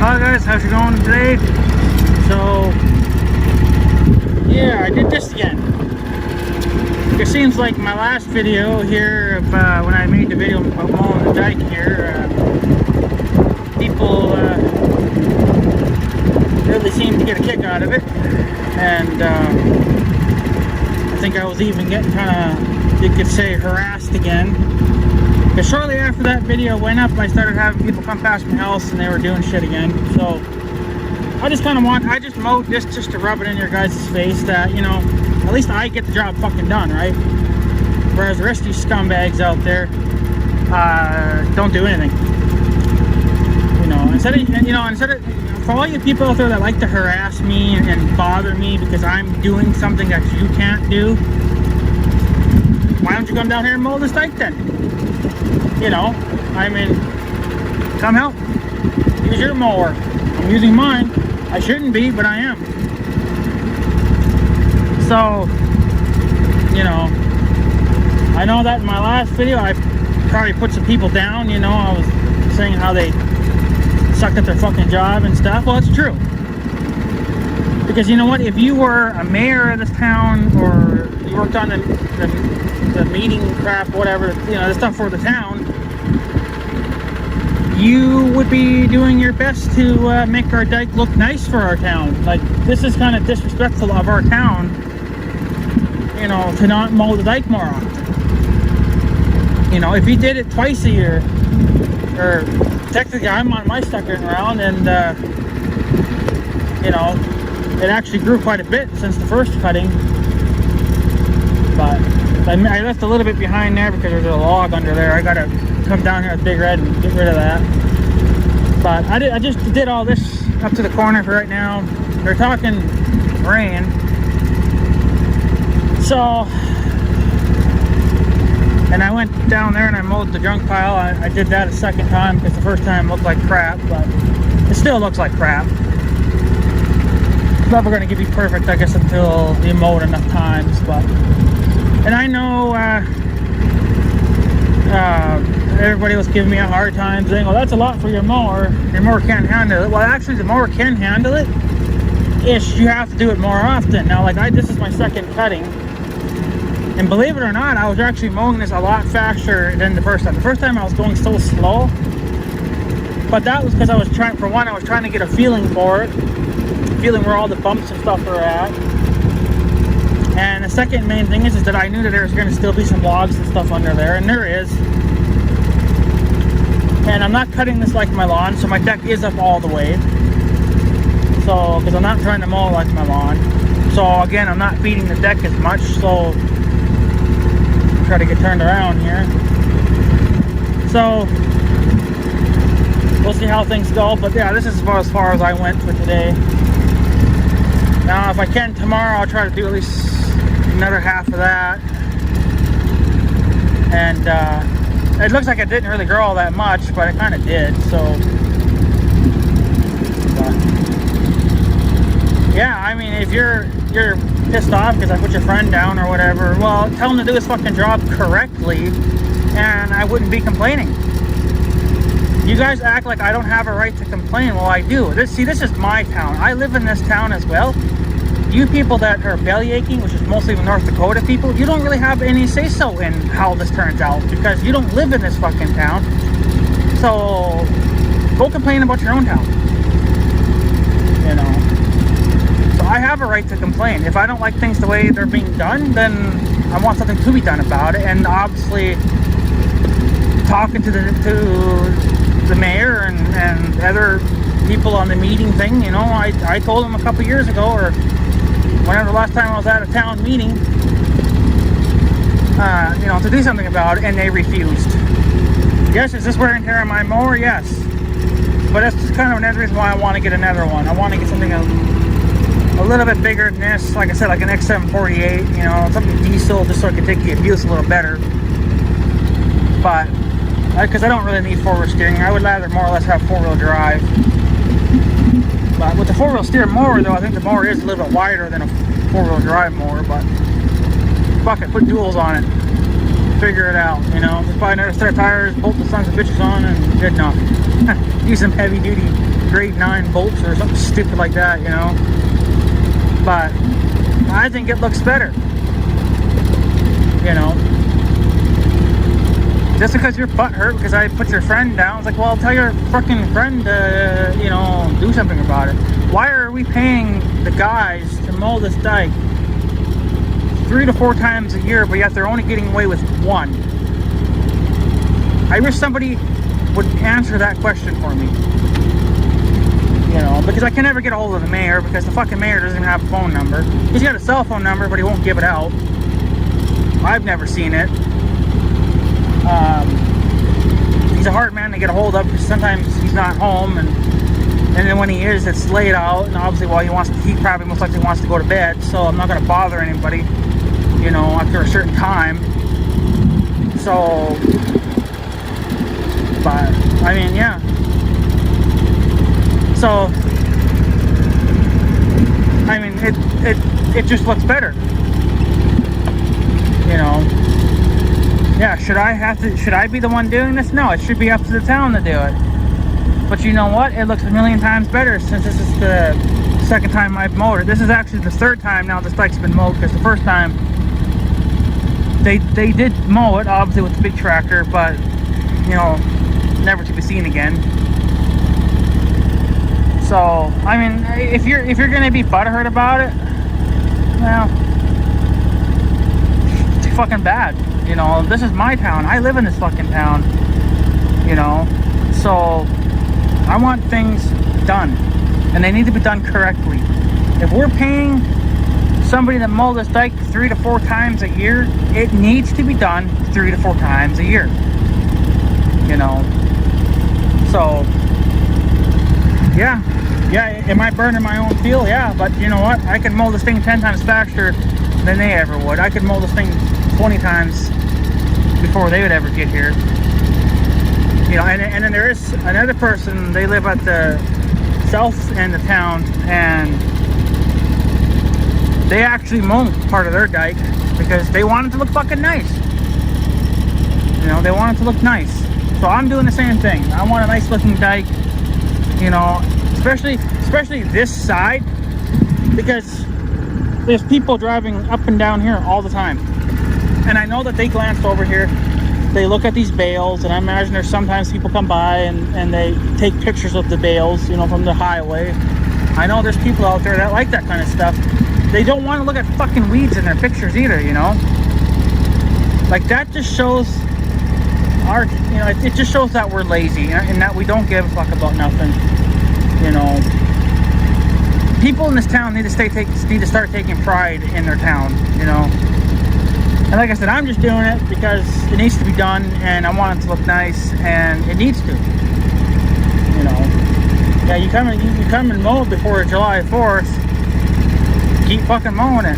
Hi guys, how's it going today? So, yeah, I did this again. It seems like my last video here of when I made the video about mowing the dike here, people really seemed to get a kick out of it, and I think I was even getting kind of, you could say, harassed again. Because shortly after that video went up, I started having people come past my house and they were doing shit again. So I just kind of I just mowed this just to rub it in your guys' face that, you know, at least I get the job fucking done, right? Whereas the rest of you scumbags out there don't do anything. You know, instead of for all you people out there that like to harass me and bother me because I'm doing something that you can't do, why don't you come down here and mow this dike then? You know, I mean, come help. Use your mower. I'm using mine. I shouldn't be, but I am. So, you know, I know that in my last video I probably put some people down. You know, I was saying how they sucked at their fucking job and stuff. Well, it's true. Because you know what? If you were a mayor of this town, or you worked on the meeting crap, whatever, you know, the stuff for the town, you would be doing your best to make our dike look nice for our town. Like, this is kind of disrespectful of our town, you know, to not mow the dike more often. You know, if you did it twice a year, or technically I'm on my second round, and you know, it actually grew quite a bit since the first cutting, but I left a little bit behind there because there's a log under there. I gotta come down here with Big Red and get rid of that. But I just did all this up to the corner for right now. They're talking rain, so, and I went down there and I mowed the junk pile. I did that a second time because the first time looked like crap, but it still looks like crap. It's never going to give you perfect, I guess, until you mow it enough times. But, and I know everybody was giving me a hard time saying, well, that's a lot for your mower can't handle it. Well, actually the mower can handle it, ish. You have to do it more often. Now, like, this is my second cutting, and believe it or not, I was actually mowing this a lot faster than the first time. The first time I was going so slow, but that was because I was trying to get a feeling for it, feeling where all the bumps and stuff are at. And the second main thing is that I knew that there's going to still be some logs and stuff under there, and there is. And I'm not cutting this like my lawn, so my deck is up all the way. So, because I'm not trying to mow like my lawn. So again, I'm not feeding the deck as much, so try to get turned around here. So we'll see how things go, but yeah, this is about as far as I went for today. Now, if I can tomorrow, I'll try to do at least another half of that. And it looks like it didn't really grow all that much, but it kind of did. So yeah, I mean, if you're pissed off because I put your friend down or whatever, well, tell him to do his fucking job correctly, and I wouldn't be complaining. You guys act like I don't have a right to complain. Well, I do. This is my town. I live in this town as well. You people that are belly aching, which is mostly North Dakota people, you don't really have any say-so in how this turns out because you don't live in this fucking town. So go complain about your own town. You know. So I have a right to complain. If I don't like things the way they're being done, then I want something to be done about it. And obviously, talking to the mayor and other people on the meeting thing, you know, I told them a couple years ago, or whenever the last time I was at a town meeting, you know, to do something about it, and they refused. Yes, is this wear and tear on my mower? Yes. But that's just kind of another reason why I want to get another one. I want to get something a little bit bigger than this, like I said, like an X748, you know, something diesel, just so I can take the abuse a little better. But because I don't really need four-wheel steering, I would rather more or less have four-wheel drive. But with the four-wheel steer mower, though, I think the mower is a little bit wider than a four-wheel drive mower. But fuck it, put duals on it, figure it out. You know, just buy another set of tires, bolt the sons of bitches on, and good enough. use some heavy duty grade 9 bolts or something stupid like that, you know. But I think it looks better, you know. Just because your butt hurt because I put your friend down, it's like, well, tell your fucking friend to, you know, do something about it. Why are we paying the guys to mow this dike 3 to 4 times a year, but yet they're only getting away with 1? I wish somebody would answer that question for me. You know, because I can never get a hold of the mayor, because the fucking mayor doesn't even have a phone number. He's got a cell phone number, but he won't give it out. I've never seen it. He's a hard man to get a hold of, because sometimes he's not home, and then when he is, it's late out, and obviously, well, he probably most likely wants to go to bed, so I'm not going to bother anybody, you know, after a certain time. So, but I mean, yeah. So, I mean, it just looks better, you know. Yeah, should I be the one doing this? No, it should be up to the town to do it. But you know what? It looks a million times better since this is the second time I've mowed it. This is actually the third time now this dike's been mowed, because the first time they did mow it, obviously with the big tractor, but, you know, never to be seen again. So, I mean, if you're gonna be butthurt about it, well, it's fucking bad. You know, this is my town. I live in this fucking town. You know, so I want things done, and they need to be done correctly. If we're paying somebody to mow this dike 3 to 4 times a year, it needs to be done 3 to 4 times a year. You know, so yeah, am I burning my own fuel? Yeah, but you know what? I can mow this thing 10 times faster than they ever would. I could mow this thing 20 times before they would ever get here. You know, and then there is another person, they live at the south end of town, and they actually mowed part of their dike because they wanted to look fucking nice. You know, they want it to look nice. So I'm doing the same thing. I want a nice looking dike, you know, especially this side, because there's people driving up and down here all the time. And I know that they glanced over here, they look at these bales, and I imagine there's sometimes people come by and they take pictures of the bales, you know, from the highway. I know there's people out there that like that kind of stuff. They don't want to look at fucking weeds in their pictures either, you know. Like, that just shows our, you know, it just shows that we're lazy and that we don't give a fuck about nothing, you know. People in this town need to start taking pride in their town, you know. And like I said, I'm just doing it because it needs to be done, and I want it to look nice, and it needs to, you know. Yeah, you come and mow before July 4th, keep fucking mowing it,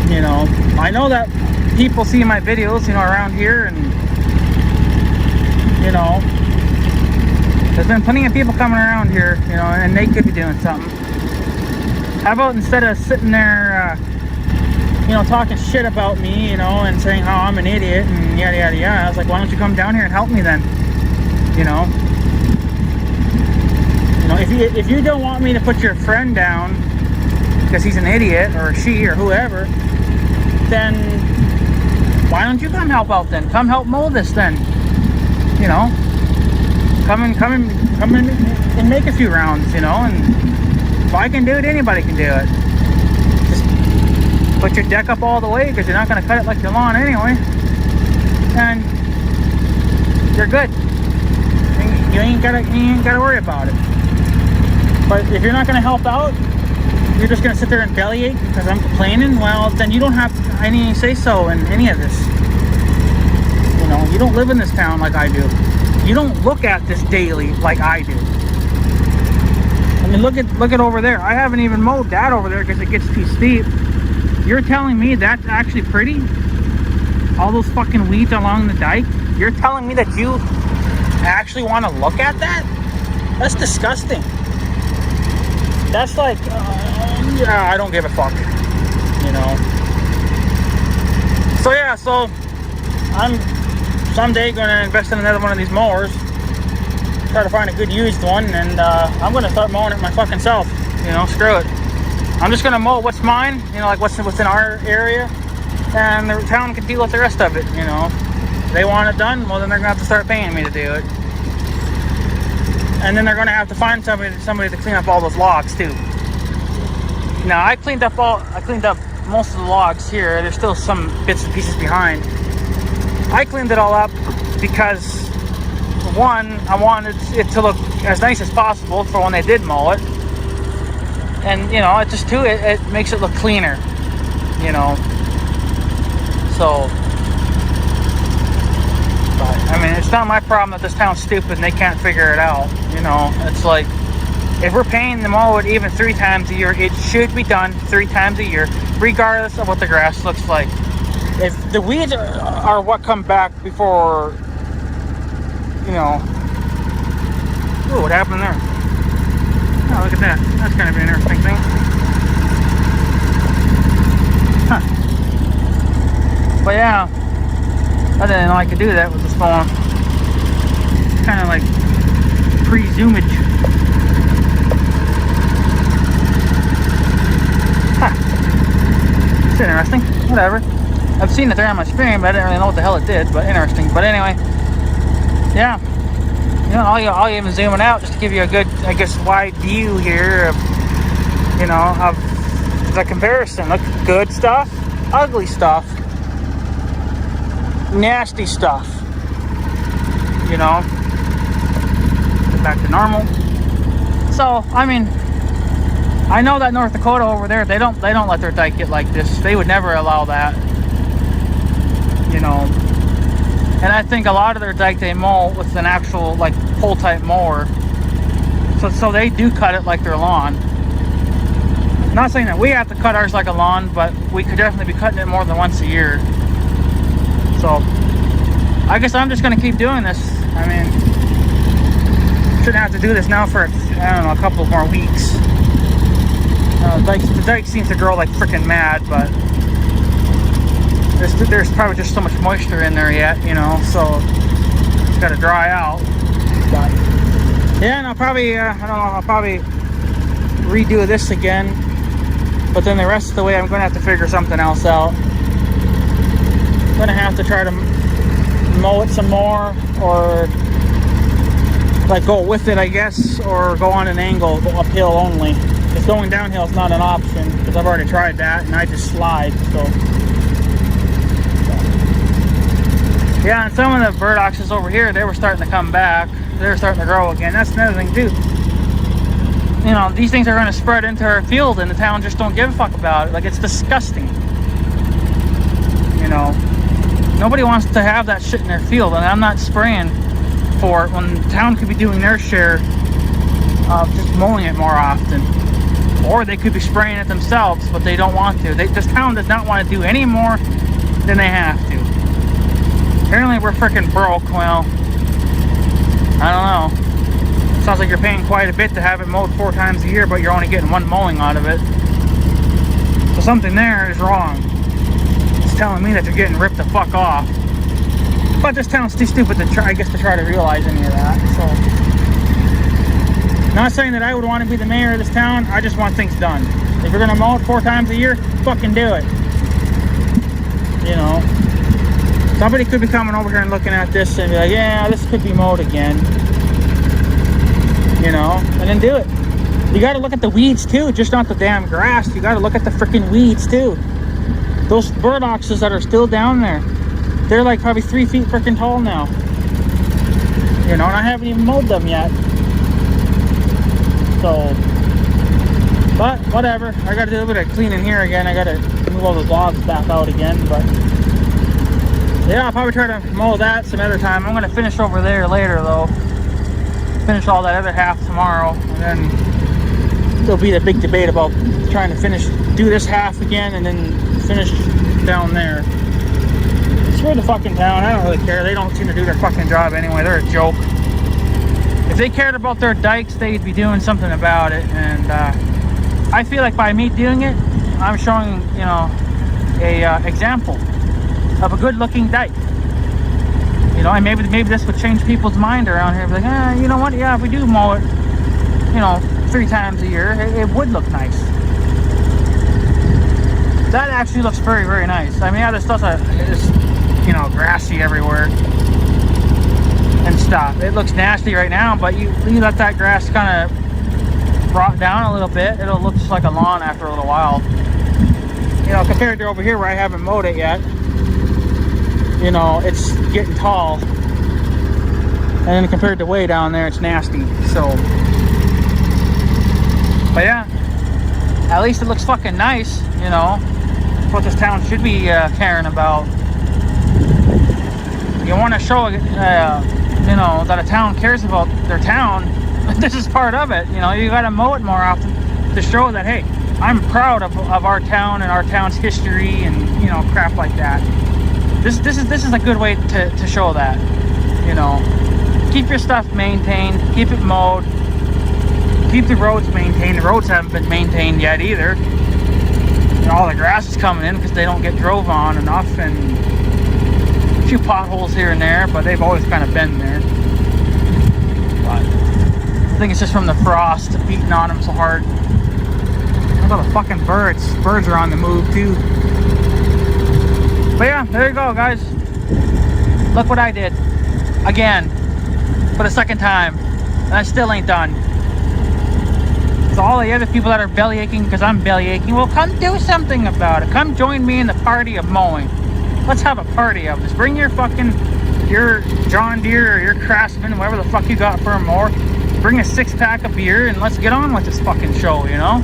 you know. I know that people see my videos, you know, around here, and, you know, there's been plenty of people coming around here, you know, and they could be doing something. How about instead of sitting there, you know, talking shit about me, you know, and saying how I'm an idiot and yada yada yada, I was like, why don't you come down here and help me then? You know, if you don't want me to put your friend down because he's an idiot, or she, or whoever, then why don't you come help out then? Come help mow this then. You know, come in and make a few rounds, you know. And if I can do it, anybody can do it. Just put your deck up all the way, because you're not going to cut it like your lawn anyway, and you're good. You ain't gotta worry about it. But if you're not going to help out, you're just going to sit there and bellyache because I'm complaining, well, then you don't have any say-so in any of this. You know, you don't live in this town like I do. You don't look at this daily like I do. I mean, look at over there. I haven't even mowed that over there because it gets too steep. You're telling me that's actually pretty? All those fucking weeds along the dike? You're telling me that you actually want to look at that? That's disgusting. That's like, yeah, I don't give a fuck, you know. So yeah, so I'm someday going to invest in another one of these mowers. try to find a good used one, and I'm gonna start mowing it my fucking self. You know, screw it. I'm just gonna mow what's mine, you know, like what's in our area, and the town can deal with the rest of it. You know, they want it done, well then they're gonna have to start paying me to do it, and then they're gonna have to find somebody to clean up all those logs too. Now I cleaned up most of the logs here. There's still some bits and pieces behind. I cleaned it all up because, one, I wanted it to look as nice as possible for when they did mow it, and you know, it just too it makes it look cleaner, you know. So, but I mean, it's not my problem that this town's stupid and they can't figure it out. You know, it's like, if we're paying them mow it even 3 times a year, it should be done 3 times a year, regardless of what the grass looks like. If the weeds are what come back before, you know. Ooh, what happened there? Oh, look at that. That's kind of an interesting thing. Huh. But yeah, I didn't know I could do that with this phone. Kind of like pre-zoomage. Huh. It's interesting. Whatever. I've seen it there on my screen, but I didn't really know what the hell it did. But interesting. But anyway, yeah. You know, I'll even zoom it out just to give you a good, I guess, wide view here of, you know, of the comparison. Look, good stuff, ugly stuff, nasty stuff. You know, get back to normal. So, I mean, I know that North Dakota over there, they don't let their dike get like this. They would never allow that. You know. And I think a lot of their dike they mow with an actual like pole type mower, so they do cut it like their lawn. I'm not saying that we have to cut ours like a lawn, but we could definitely be cutting it more than once a year. So I guess I'm just gonna keep doing this. I mean, shouldn't have to do this now for, I don't know, a couple more weeks. The dike seems to grow like freaking mad, but there's probably just so much moisture in there yet, you know, so it's got to dry out. But yeah, and I'll probably I'll probably redo this again, but then the rest of the way I'm gonna have to figure something else out. I'm gonna have to try to mow it some more, or like go with it, I guess, or go on an angle, go uphill only. Because going downhill is not an option, because I've already tried that and I just slide. So yeah, and some of the burdocks over here, they were starting to come back. They were starting to grow again. That's another thing too. You know, these things are going to spread into our field, and the town just don't give a fuck about it. Like, it's disgusting. You know, nobody wants to have that shit in their field, and I'm not spraying for it when the town could be doing their share of just mowing it more often. Or they could be spraying it themselves, but they don't want to. This town does not want to do any more than they have to. Apparently we're freaking broke. Well, I don't know. Sounds like you're paying quite a bit to have it mowed 4 times a year, but you're only getting 1 mowing out of it. So something there is wrong. It's telling me that you're getting ripped the fuck off. But this town's too stupid to try to realize any of that. So, not saying that I would want to be the mayor of this town. I just want things done. If you're gonna mow it 4 times a year, fucking do it. You know. Somebody could be coming over here and looking at this and be like, yeah, this could be mowed again. You know, and then do it. You got to look at the weeds too, just not the damn grass. You got to look at the freaking weeds too. Those burdocks that are still down there, they're like probably 3 feet freaking tall now. You know, and I haven't even mowed them yet. So, but whatever. I got to do a bit of cleaning here again. I got to move all the logs back out again, but yeah, I'll probably try to mow that some other time. I'm going to finish over there later, though. Finish all that other half tomorrow. And then there'll be the big debate about trying to do this half again, and then finish down there. Screw the fucking town. I don't really care. They don't seem to do their fucking job anyway. They're a joke. If they cared about their dikes, they'd be doing something about it. And I feel like by me doing it, I'm showing, you know, a example of a good looking dike. You know, and maybe this would change people's mind around here. Be like, you know what? Yeah, if we do mow it, you know, 3 times a year, it would look nice. That actually looks very, very nice. I mean, yeah, this stuff is, you know, grassy everywhere and stuff. It looks nasty right now, but you let that grass kind of rot down a little bit, it'll look just like a lawn after a little while. You know, compared to over here where I haven't mowed it yet, you know, it's getting tall. And then compared to way down there, it's nasty. So, but yeah, at least it looks fucking nice, you know. That's what this town should be caring about. You want to show, you know, that a town cares about their town. This is part of it. You know, you got to mow it more often to show that, hey, I'm proud of our town and our town's history and, you know, crap like that. This is a good way to show that. You know, keep your stuff maintained, keep it mowed, keep the roads maintained. The roads haven't been maintained yet either. And all the grass is coming in because they don't get drove on enough, and a few potholes here and there, but they've always kind of been there. But I think it's just from the frost beating on them so hard. Look at all the fucking birds. Birds are on the move too. But yeah, there you go, guys. Look what I did. Again. For the second time. And I still ain't done. So all the other people that are belly aching because I'm belly aching, well, come do something about it. Come join me in the party of mowing. Let's have a party of this. Bring your John Deere or your Craftsman, whatever the fuck you got for a mower. Bring a 6-pack of beer and let's get on with this fucking show, you know?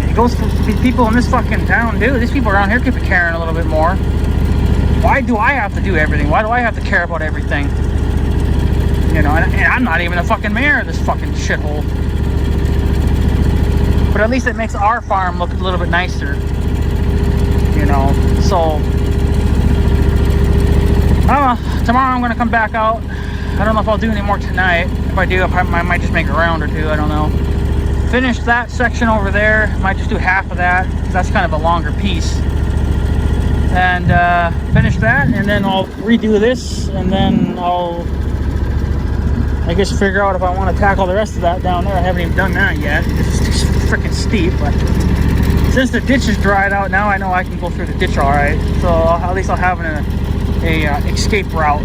It goes for the people in this fucking town, dude. These people around here could be caring a little bit more. Why do I have to do everything? Why do I have to care about everything? You know, and I'm not even a fucking mayor of this fucking shithole. But at least it makes our farm look a little bit nicer. You know, so I don't know. Tomorrow I'm gonna come back out. I don't know if I'll do any more tonight. If I do, I might just make a round or two. I don't know. Finish that section over there. Might just do half of that. That's kind of a longer piece. And finish that, and then I'll redo this, and then I'll, I guess, figure out if I want to tackle the rest of that down there. I haven't even done that yet. It's freaking steep, but since the ditch is dried out now, I know I can go through the ditch all right. So at least I'll have a escape route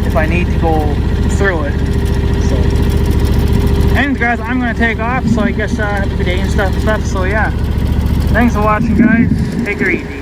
if I need to go through it. So, and guys, I'm gonna take off. So I guess have a good day and stuff. So yeah, thanks for watching, guys. Take it easy.